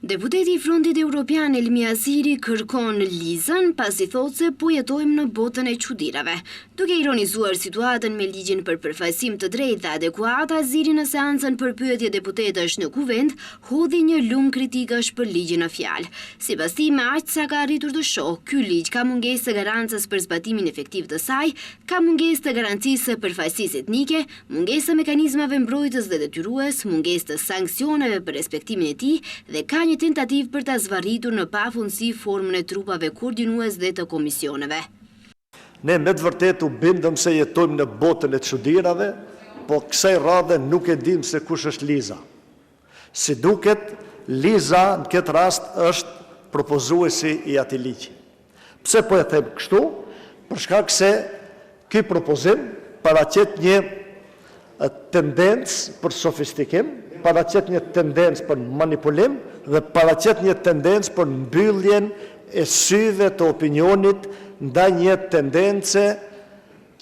Deputeti i Frontit Evropian Elmi Aziri kërkon Lizën pasi thotë se po jetojmë në botën e çuditërave. Duke ironizuar situatën me ligjin për përfaqësim të drejtë dhe adekuat, Aziri në seancën për pyetje deputetësh në Kuvend hodhi një lum kritikash për ligjin në fjalë. Sipas tij, me aq sa ka arritur të shohë, ky ligj ka mungesë të garancës për zbatimin efektiv të saj, ka mungesë të garancisë së përfaqësisë etnike, mungesë të mekanizmave mbrojtës dhe detyrues, mungesë të sanksioneve për respektimin e tij dhe ka një tentativë për ta zvarritur në pafundësi formën e trupave koordinues dhe të komisioneve. Ne me të vërtetë u bindëm se jetojmë në botën e çuditërave, po kësaj radhe nuk e dim se kush është Liza. Si duket, Liza në këtë rast është propozuesi i atij ligji. Pse po e them kështu? Për shkak se ky propozim paraqet një tendencë për sofistikim, paraqet një tendencë për manipulim dhe paraqet një tendencë për mbylljen e syve të opinionit ndaj një tendence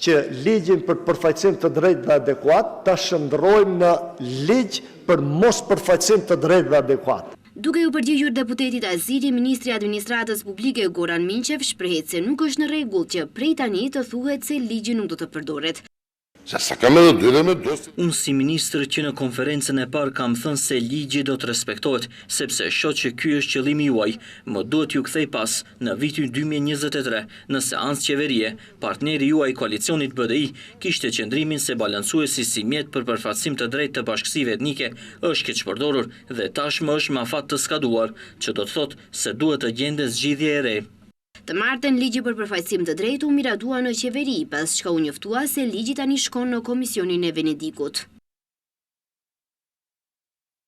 që ligjin për përfaqësim të drejtë dhe adekuat ta shndrojmë në ligj për mos përfaqësim të drejtë dhe adekuat. Duke u përgjigjur deputetit Aziri, ministri i Administratës Publike Goran Minqev shprehet se nuk është në rregull që prej tani të thuhet se ligji nuk do të përdoret. Unë si ministër që në konferencën e parë kam thënë se ligji do të respektohet, sepse shoh që ky është qëllimi juaj, më duhet ju kthej pas në vitin 2023 në seancë qeverie, partneri juaj koalicionit BDI kishte qëndrimin se balancuesi si mjet për përfaqësim të drejtë të bashkësive etnike është keq përdorur dhe tashmë është me afat të skaduar, që do të thotë se duhet të gjendet zgjidhje e re. Të martën, ligji për përfaqësim të drejtë u miratua në qeveri, pas çka u njoftua se ligji tani shkon në Komisionin e Venedikut.